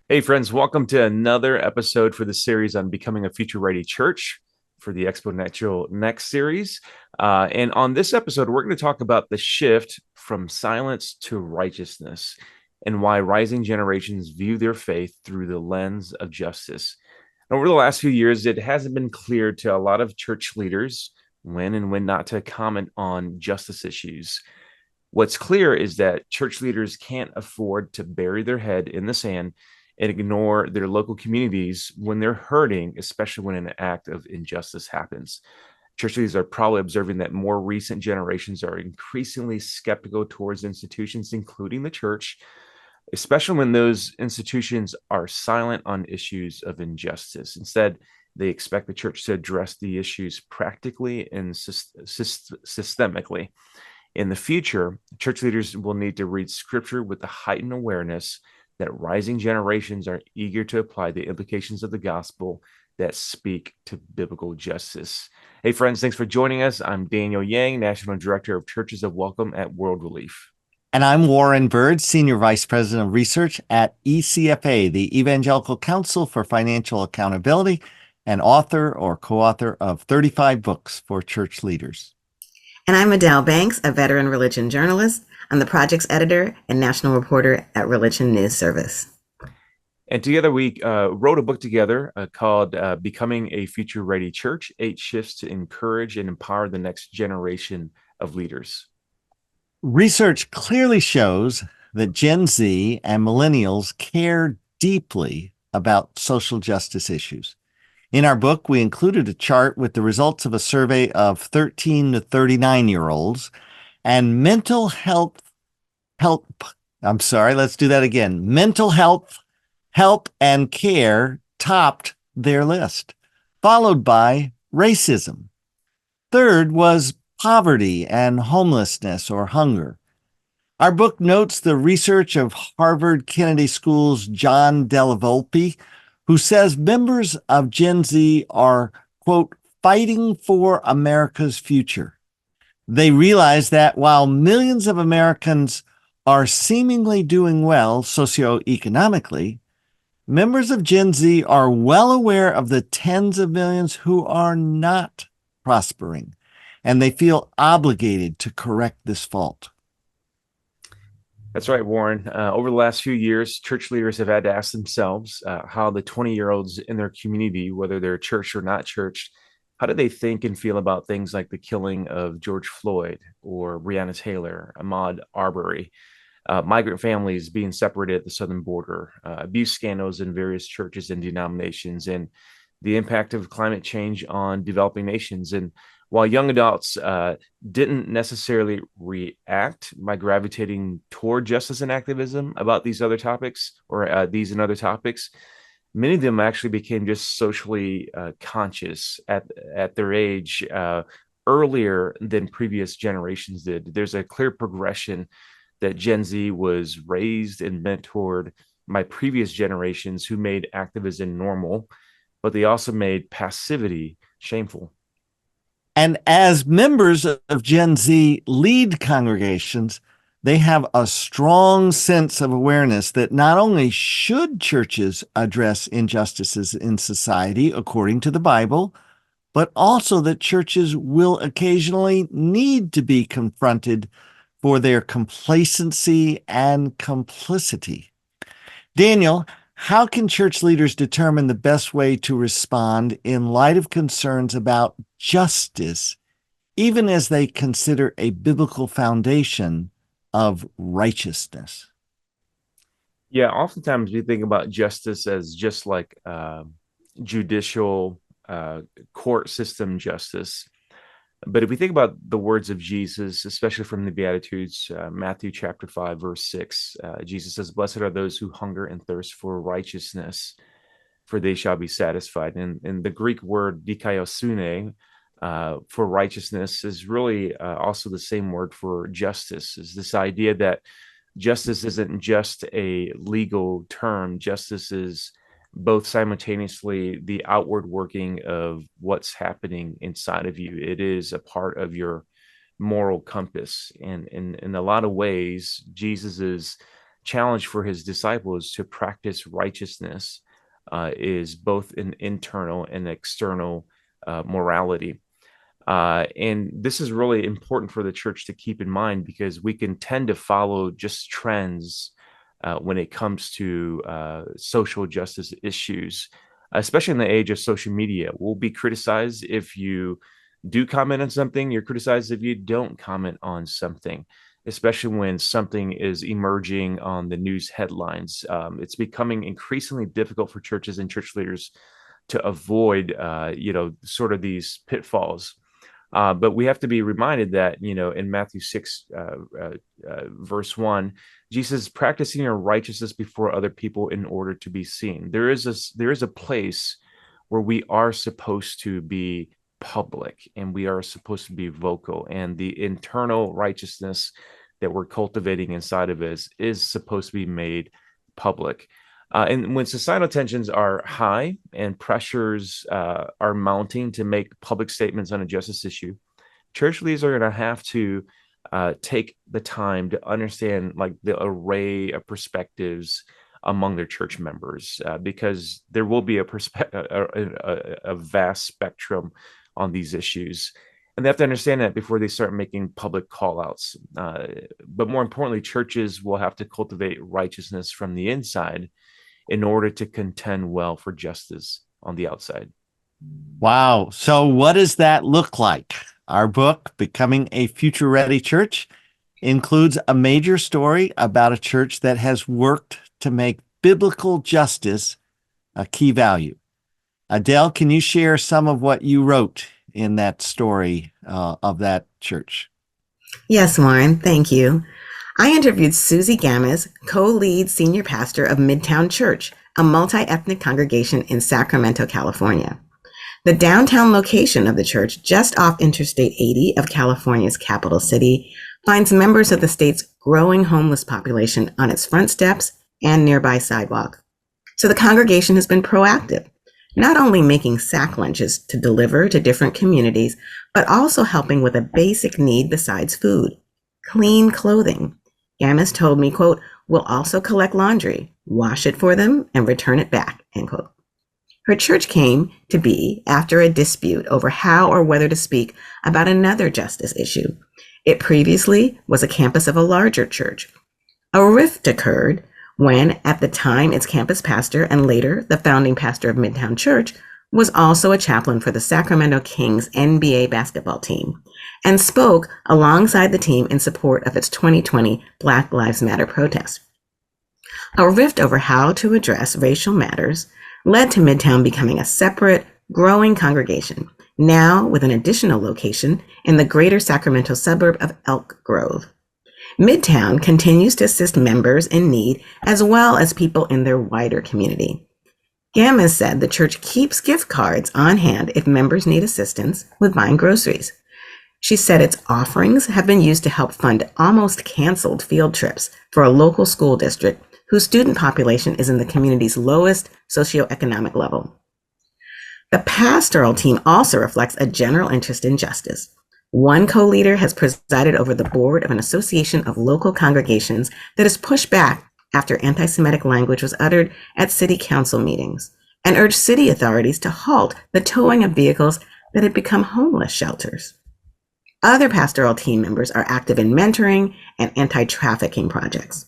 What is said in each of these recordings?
Hey, friends, welcome to another episode for the series on becoming a future ready church for the Exponential Next series. And on this episode, we're going to talk about the shift from silence to righteousness and why rising generations view their faith through the lens of justice. Over the last few years, it hasn't been clear to a lot of church leaders when and when not to comment on justice issues. What's clear is that church leaders can't afford to bury their head in the sand and ignore their local communities when they're hurting, especially when an act of injustice happens. Church leaders are probably observing that more recent generations are increasingly skeptical towards institutions, including the church, especially when those institutions are silent on issues of injustice. Instead, they expect the church to address the issues practically and systemically. In the future, church leaders will need to read scripture with the heightened awareness that rising generations are eager to apply the implications of the gospel that speak to biblical justice. Hey, friends, thanks for joining us. I'm Daniel Yang, National Director of Churches of Welcome at World Relief. And I'm Warren Bird, Senior Vice President of Research at ECFA, the Evangelical Council for Financial Accountability, and author or co-author of 35 books for church leaders. And I'm Adelle Banks, a veteran religion journalist. I'm the project's editor and national reporter at Religion News Service. And together we wrote a book together called Becoming a Future Ready Church, 8 Shifts to Encourage and Empower the Next Generation of Leaders. Research clearly shows that Gen Z and millennials care deeply about social justice issues. In our book, we included a chart with the results of a survey of 13 to 39-year-olds, and mental health, mental health, help, and care topped their list, followed by racism. Third was poverty and homelessness or hunger. Our book notes the research of Harvard Kennedy School's John Della Volpe, who says members of Gen Z are, quote, fighting for America's future. They realize that while millions of Americans are seemingly doing well socioeconomically, members of Gen Z are well aware of the tens of millions who are not prospering, and they feel obligated to correct this fault. That's right, Warren. Over the last few years, church leaders have had to ask themselves how the 20-year-olds in their community, whether they're church or not church, how do they think and feel about things like the killing of George Floyd or Breonna Taylor, Ahmaud Arbery, migrant families being separated at the southern border, abuse scandals in various churches and denominations, and the impact of climate change on developing nations. And while young adults didn't necessarily react by gravitating toward justice and activism about these other topics or these and other topics, many of them actually became just socially conscious at their age earlier than previous generations did. There's a clear progression that Gen Z was raised and mentored by previous generations who made activism normal, but they also made passivity shameful. And as members of Gen Z lead congregations, they have a strong sense of awareness that not only should churches address injustices in society according to the Bible, but also that churches will occasionally need to be confronted for their complacency and complicity. Daniel, how can church leaders determine the best way to respond in light of concerns about justice, even as they consider a biblical foundation of righteousness? Yeah, oftentimes we think about justice as just like judicial court system justice. But if we think about the words of Jesus, especially from the Beatitudes, Matthew chapter 5, verse 6, Jesus says, "Blessed are those who hunger and thirst for righteousness, for they shall be satisfied." And the Greek word dikaiosune for righteousness is really also the same word for justice, is this idea that justice isn't just a legal term. Justice is both simultaneously the outward working of what's happening inside of you. It is a part of your moral compass. And in a lot of ways, Jesus is challenge for his disciples to practice righteousness is both an internal and external morality. And this is really important for the church to keep in mind, because we can tend to follow just trends when it comes to social justice issues, especially in the age of social media. We'll be criticized if you do comment on something, you're criticized if you don't comment on something, especially when something is emerging on the news headlines. It's becoming increasingly difficult for churches and church leaders to avoid, sort of these pitfalls. But we have to be reminded that, in Matthew 6, verse 1, Jesus is practicing your righteousness before other people in order to be seen. There is a place where we are supposed to be public and we are supposed to be vocal, and the internal righteousness that we're cultivating inside of us is supposed to be made public. And when societal tensions are high and pressures are mounting to make public statements on a justice issue, church leaders are going to have to take the time to understand like the array of perspectives among their church members, because there will be a vast spectrum on these issues. And they have to understand that before they start making public call outs. But more importantly, churches will have to cultivate righteousness from the inside in order to contend well for justice on the outside. Wow. So, what does that look like? Our book, Becoming a Future Ready Church, includes a major story about a church that has worked to make biblical justice a key value. Adelle, can you share some of what you wrote in that story of that church? Yes, Warren, thank you. I interviewed Susie Gammis, co-lead senior pastor of Midtown Church, a multi-ethnic congregation in Sacramento, California. The downtown location of the church, just off Interstate 80 of California's capital city, finds members of the state's growing homeless population on its front steps and nearby sidewalk. So the congregation has been proactive, not only making sack lunches to deliver to different communities, but also helping with a basic need besides food: clean clothing. Gammis told me, quote, "We'll also collect laundry, wash it for them, and return it back," end quote. Her church came to be after a dispute over how or whether to speak about another justice issue. It previously was a campus of a larger church. A rift occurred when, at the time, its campus pastor and later the founding pastor of Midtown Church was also a chaplain for the Sacramento Kings NBA basketball team and spoke alongside the team in support of its 2020 Black Lives Matter protest. A rift over how to address racial matters led to Midtown becoming a separate, growing congregation, now with an additional location in the greater Sacramento suburb of Elk Grove. Midtown continues to assist members in need as well as people in their wider community. Gammis said the church keeps gift cards on hand if members need assistance with buying groceries. She said its offerings have been used to help fund almost canceled field trips for a local school district whose student population is in the community's lowest socioeconomic level. The pastoral team also reflects a general interest in justice. One co-leader has presided over the board of an association of local congregations that has pushed back after anti-Semitic language was uttered at city council meetings and urged city authorities to halt the towing of vehicles that had become homeless shelters. Other pastoral team members are active in mentoring and anti-trafficking projects.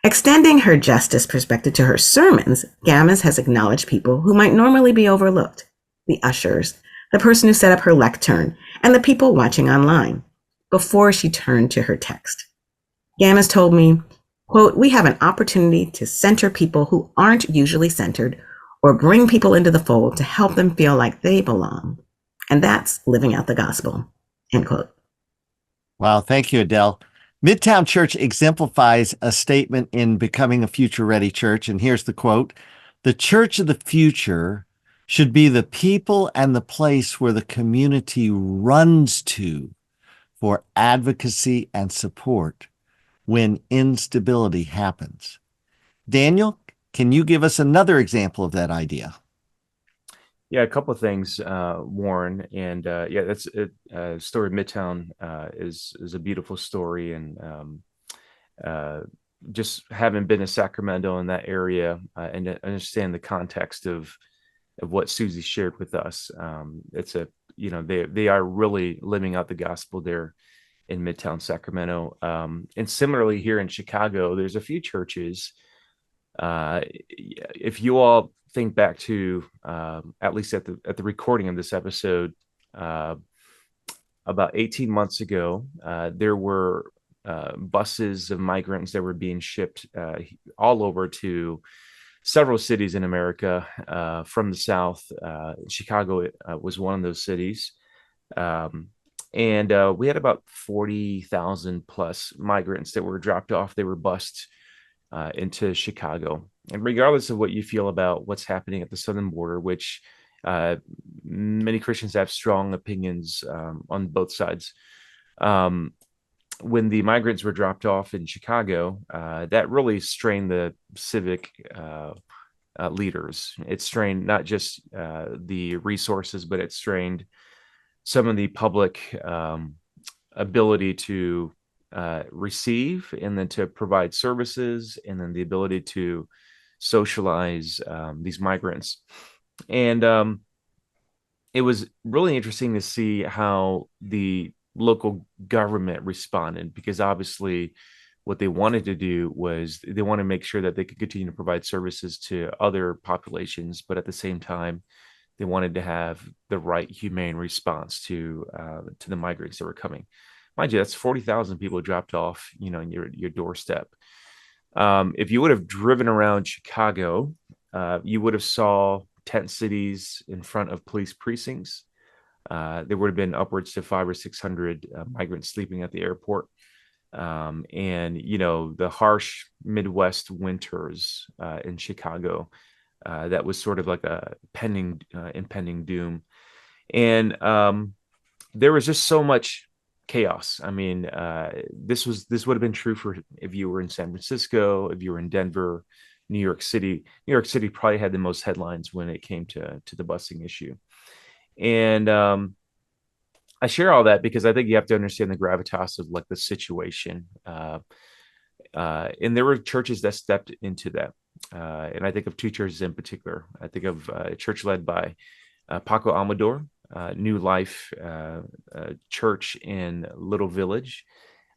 Extending her justice perspective to her sermons, Gammis has acknowledged people who might normally be overlooked: the ushers, the person who set up her lectern, and the people watching online, before she turned to her text. Gammis told me, quote, "We have an opportunity to center people who aren't usually centered or bring people into the fold to help them feel like they belong. And that's living out the gospel," end quote. Wow, thank you, Adelle. Midtown Church exemplifies a statement in Becoming a Future Ready Church, and here's the quote: "The church of the future should be the people and the place where the community runs to for advocacy and support when instability happens." Daniel, can you give us another example of that idea? Yeah, a couple of things, Warren, and that's it. Story of Midtown is a beautiful story, and just having been to Sacramento in that area and to understand the context of what Susie shared with us. It's a, they are really living out the gospel there in Midtown Sacramento. And similarly here in Chicago, there's a few churches. If you all think back to at least at the recording of this episode, about 18 months ago, there were buses of migrants that were being shipped all over to several cities in America from the South. Chicago was one of those cities. And we had about 40,000 plus migrants that were dropped off. They were bused into Chicago. And regardless of what you feel about what's happening at the southern border, which many Christians have strong opinions on both sides. When the migrants were dropped off in Chicago, that really strained the civic leaders. It strained not just the resources, but it strained some of the public ability to receive and then to provide services, and then the ability to socialize these migrants. And it was really interesting to see how the local government responded, because obviously what they wanted to do was they want to make sure that they could continue to provide services to other populations, but at the same time they wanted to have the right humane response to the migrants that were coming. Mind you, that's 40,000 people dropped off, in your doorstep. If you would have driven around Chicago, you would have saw tent cities in front of police precincts. There would have been upwards to 500 or 600 migrants sleeping at the airport. And, the harsh Midwest winters in Chicago, that was sort of like a impending doom. And there was just so much chaos. I mean, this would have been true for if you were in San Francisco, if you were in Denver, New York City. New York City probably had the most headlines when it came to the busing issue. And I share all that because I think you have to understand the gravitas of like the situation. And there were churches that stepped into that. And I think of two churches in particular. I think of a church led by Paco Amador, New Life Church in Little Village.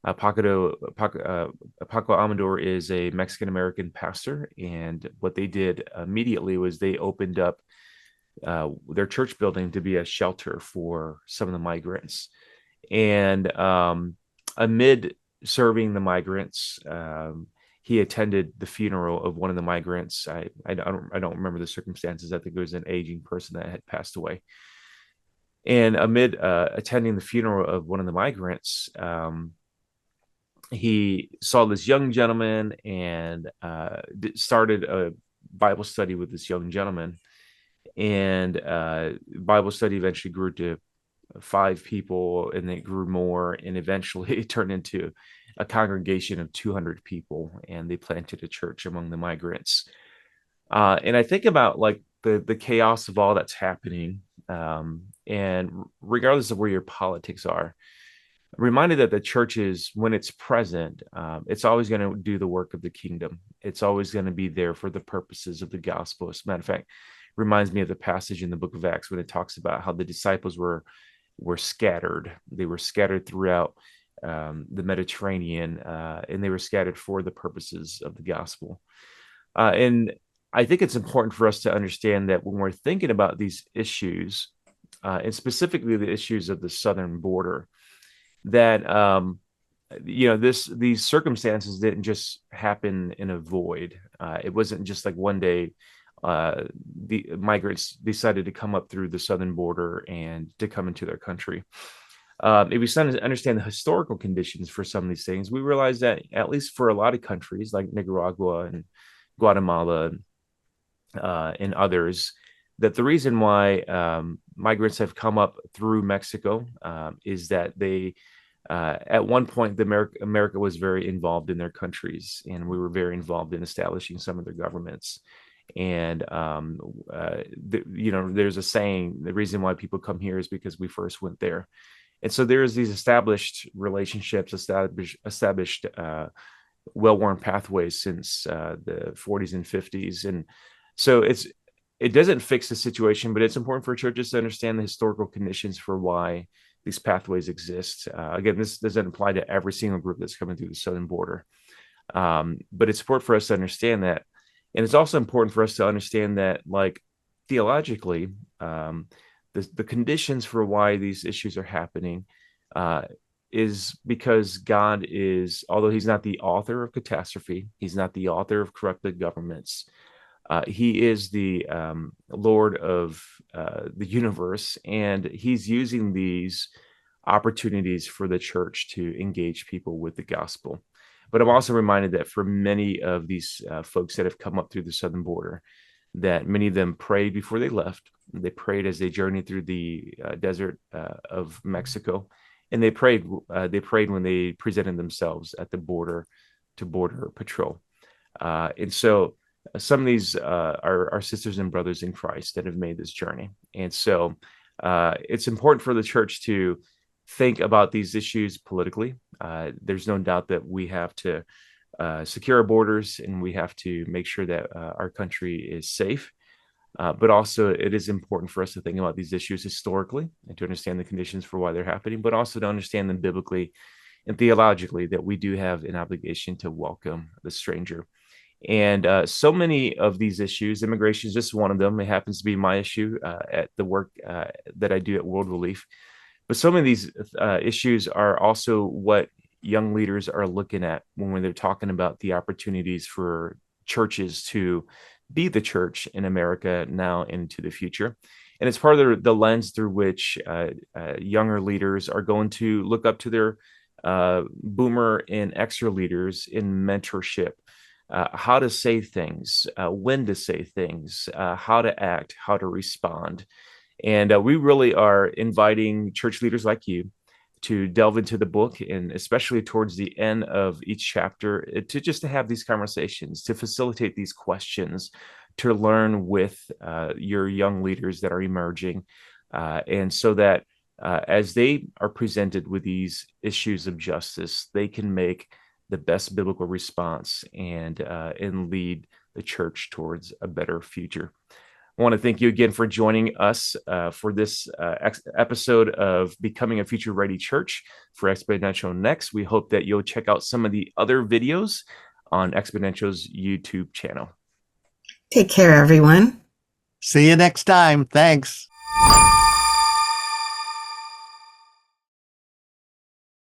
Paco Amador is a Mexican-American pastor. And what they did immediately was they opened up their church building to be a shelter for some of the migrants. And amid serving the migrants, he attended the funeral of one of the migrants. I don't remember the circumstances. I think it was an aging person that had passed away. And amid attending the funeral of one of the migrants, he saw this young gentleman and started a Bible study with this young gentleman. And Bible study eventually grew to 5 people, and it grew more, and eventually it turned into a congregation of 200 people, and they planted a church among the migrants. And I think about like the chaos of all that's happening, and regardless of where your politics are, I'm reminded that the church is, when it's present, it's always going to do the work of the kingdom. It's always going to be there for the purposes of the gospel. As a matter of fact, reminds me of the passage in the book of Acts when it talks about how the disciples were scattered. They were scattered throughout the Mediterranean, and they were scattered for the purposes of the gospel. And I think it's important for us to understand that when we're thinking about these issues, and specifically the issues of the southern border, that these circumstances didn't just happen in a void. It wasn't just like one day the migrants decided to come up through the southern border and to come into their country. If we start to understand the historical conditions for some of these things, we realize that at least for a lot of countries like Nicaragua and Guatemala and others, that the reason why migrants have come up through Mexico is that they at one point, America was very involved in their countries, and we were very involved in establishing some of their governments. And there's a saying: the reason why people come here is because we first went there. And so there's these established relationships, established well-worn pathways since the 40s and 50s. And so it doesn't fix the situation, but it's important for churches to understand the historical conditions for why these pathways exist. Again, this doesn't apply to every single group that's coming through the southern border, but it's important for us to understand that. And it's also important for us to understand that, like, theologically, the conditions for why these issues are happening is because God is, although he's not the author of catastrophe, he's not the author of corrupted governments, he is the Lord of the universe, and he's using these opportunities for the church to engage people with the gospel. But I'm also reminded that for many of these folks that have come up through the southern border, that many of them prayed before they left. They prayed as they journeyed through the desert of Mexico, and they prayed. They prayed when they presented themselves at the border to border patrol. And so some of these are our sisters and brothers in Christ that have made this journey. And so it's important for the church to think about these issues politically. There's no doubt that we have to secure our borders, and we have to make sure that our country is safe. But also, it is important for us to think about these issues historically and to understand the conditions for why they're happening, but also to understand them biblically and theologically, that we do have an obligation to welcome the stranger. And so many of these issues, immigration is just one of them. It happens to be my issue at the work that I do at World Relief. But some of these issues are also what young leaders are looking at when they're talking about the opportunities for churches to be the church in America now and into the future. And it's part of the lens through which younger leaders are going to look up to their boomer and extra leaders in mentorship, how to say things, when to say things, how to act, how to respond. And we really are inviting church leaders like you to delve into the book, and especially towards the end of each chapter, to just to have these conversations, to facilitate these questions, to learn with your young leaders that are emerging. And so that as they are presented with these issues of justice, they can make the best biblical response and lead the church towards a better future. I want to thank you again for joining us for this episode of Becoming a Future Ready Church for Exponential Next. We hope that you'll check out some of the other videos on Exponential's YouTube channel. Take care, everyone. See you next time. Thanks.